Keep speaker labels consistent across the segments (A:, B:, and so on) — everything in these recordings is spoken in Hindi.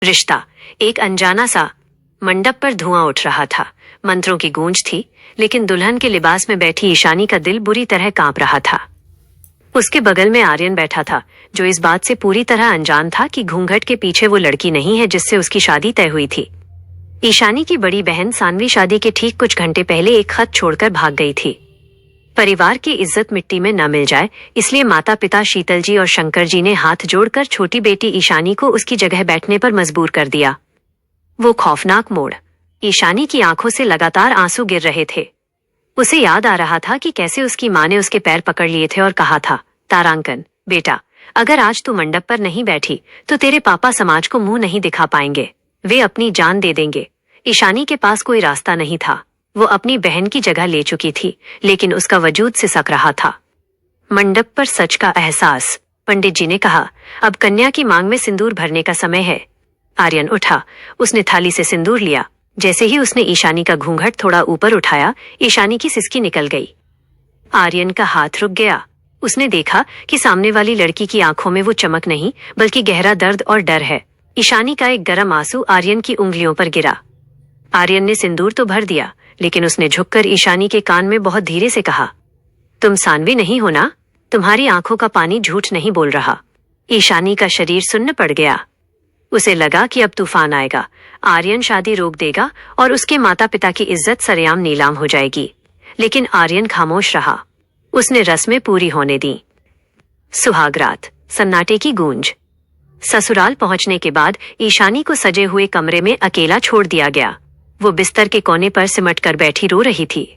A: रिश्ता। एक अनजाना सा मंडप पर धुआं उठ रहा था। मंत्रों की गूंज थी, लेकिन दुल्हन के लिबास में बैठी ईशानी का दिल बुरी तरह कांप रहा था। उसके बगल में आर्यन बैठा था, जो इस बात से पूरी तरह अनजान था कि घूंघट के पीछे वो लड़की नहीं है जिससे उसकी शादी तय हुई थी। ईशानी की बड़ी बहन सानवी शादी के ठीक कुछ घंटे पहले एक खत छोड़कर भाग गई थी। परिवार की इज्जत मिट्टी में न मिल जाए, इसलिए माता पिता शीतल जी और शंकर जी ने हाथ जोड़कर छोटी बेटी ईशानी को उसकी जगह बैठने पर मजबूर कर दिया। वो खौफनाक मोड़। ईशानी की आंखों से लगातार आंसू गिर रहे थे। उसे याद आ रहा था कि कैसे उसकी माँ ने उसके पैर पकड़ लिए थे और कहा था, तारांकन बेटा, अगर आज तू मंडप पर नहीं बैठी तो तेरे पापा समाज को मुंह नहीं दिखा पाएंगे, वे अपनी जान दे देंगे। ईशानी के पास कोई रास्ता नहीं था। वो अपनी बहन की जगह ले चुकी थी, लेकिन उसका वजूद सिसक रहा था। मंडप पर सच का एहसास। पंडित जी ने कहा, अब कन्या की मांग में सिंदूर भरने का समय है। आर्यन उठा। उसने थाली से सिंदूर लिया। जैसे ही उसने ईशानी का घूंघट थोड़ा ऊपर उठाया, ईशानी की सिसकी निकल गई। आर्यन का हाथ रुक गया। उसने देखा कि सामने वाली लड़की की आंखों में वो चमक नहीं, बल्कि गहरा दर्द और डर है। ईशानी का एक गर्म आंसू आर्यन की उंगलियों पर गिरा। आर्यन ने सिंदूर तो भर दिया, लेकिन उसने झुककर ईशानी के कान में बहुत धीरे से कहा, तुम सानवी नहीं हो ना? तुम्हारी आंखों का पानी झूठ नहीं बोल रहा। ईशानी का शरीर सुन्न पड़ गया। उसे लगा कि अब तूफान आएगा। आर्यन शादी रोक देगा और उसके माता पिता की इज्जत सरेआम नीलाम हो जाएगी। लेकिन आर्यन खामोश रहा। उसने रस्में पूरी होने दी। सुहागरात। सन्नाटे की गूंज। ससुराल पहुंचने के बाद ईशानी को सजे हुए कमरे में अकेला छोड़ दिया गया। वो बिस्तर के कोने पर सिमट कर बैठी रो रही थी।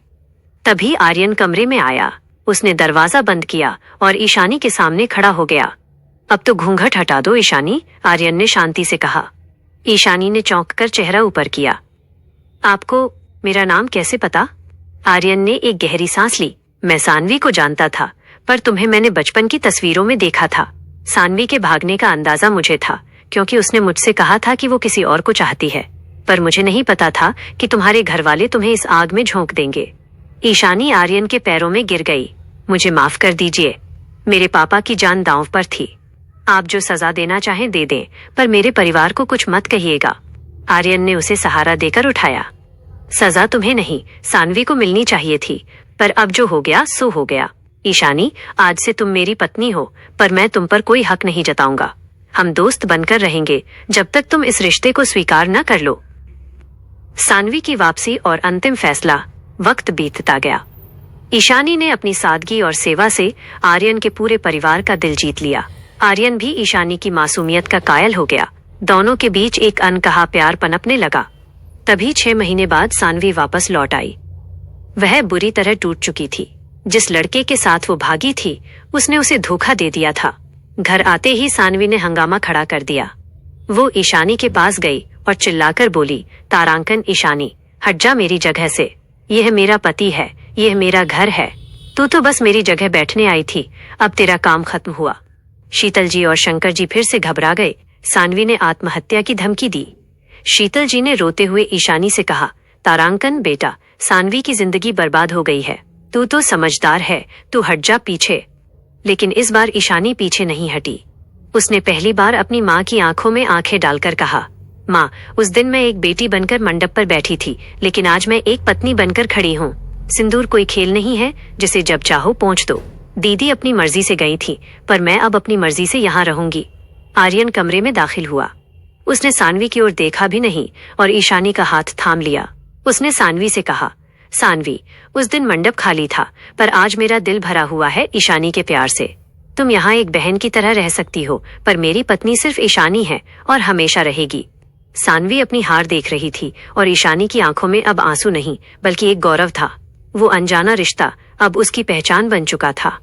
A: तभी आर्यन कमरे में आया। उसने दरवाजा बंद किया और ईशानी के सामने खड़ा हो गया। अब तो घूंघट हटा दो ईशानी, आर्यन ने शांति से कहा। ईशानी ने चौंककर चेहरा ऊपर किया। आपको मेरा नाम कैसे पता? आर्यन ने एक गहरी सांस ली। मैं सानवी को जानता था, पर तुम्हें मैंने बचपन की तस्वीरों में देखा था। सानवी के भागने का अंदाजा मुझे था, क्योंकि उसने मुझसे कहा था कि वो किसी और को चाहती है, पर मुझे नहीं पता था कि तुम्हारे घरवाले तुम्हें इस आग में झोंक देंगे। ईशानी आर्यन के पैरों में गिर गई। मुझे माफ कर दीजिए, मेरे पापा की जान दांव पर थी। आप जो सजा देना चाहें दे दें, पर मेरे परिवार को कुछ मत कहिएगा। आर्यन ने उसे सहारा देकर उठाया। सजा तुम्हें नहीं, सानवी को मिलनी चाहिए थी, पर अब जो हो गया सो हो गया। ईशानी, आज से तुम मेरी पत्नी हो, पर मैं तुम पर कोई हक नहीं जताऊंगा। हम दोस्त बनकर रहेंगे जब तक तुम इस रिश्ते को स्वीकार न कर लो। सानवी की वापसी और अंतिम फैसला। वक्त बीतता गया। ईशानी ने अपनी सादगी और सेवा से आर्यन के पूरे परिवार का दिल जीत लिया। आर्यन भी ईशानी की मासूमियत का कायल हो गया। दोनों के बीच एक अनकहा प्यार पनपने लगा। तभी 6 महीने बाद सानवी वापस लौट आई। वह बुरी तरह टूट चुकी थी। जिस लड़के के साथ वो भागी थी, उसने उसे धोखा दे दिया था। घर आते ही सानवी ने हंगामा खड़ा कर दिया। वो ईशानी के पास गई और चिल्लाकर बोली, तारांकन ईशानी, हट जा मेरी जगह से। यह मेरा पति है, यह मेरा घर है। तू तो बस मेरी जगह बैठने आई थी, अब तेरा काम खत्म हुआ। शीतल जी और शंकर जी फिर से घबरा गए। सानवी ने आत्महत्या की धमकी दी। शीतल जी ने रोते हुए ईशानी से कहा, तारांकन बेटा, सानवी की जिंदगी बर्बाद हो गई है। तू तो समझदार है, तू हट जा पीछे। लेकिन इस बार ईशानी पीछे नहीं हटी। उसने पहली बार अपनी माँ की आंखों में आंखें डालकर कहा, माँ, उस दिन मैं एक बेटी बनकर मंडप पर बैठी थी, लेकिन आज मैं एक पत्नी बनकर खड़ी हूँ। सिंदूर कोई खेल नहीं है जिसे जब चाहो पोंछ दो। दीदी अपनी मर्जी से गई थी, पर मैं अब अपनी मर्जी से यहाँ रहूंगी। आर्यन कमरे में दाखिल हुआ। उसने सानवी की ओर देखा भी नहीं और ईशानी का हाथ थाम लिया। उसने सानवी से कहा, सानवी, उस दिन मंडप खाली था, पर आज मेरा दिल भरा हुआ है ईशानी के प्यार से। तुम यहाँ एक बहन की तरह रह सकती हो, पर मेरी पत्नी सिर्फ ईशानी है और हमेशा रहेगी। सानवी अपनी हार देख रही थी और ईशानी की आंखों में अब आंसू नहीं, बल्कि एक गौरव था। वो अनजाना रिश्ता अब उसकी पहचान बन चुका था।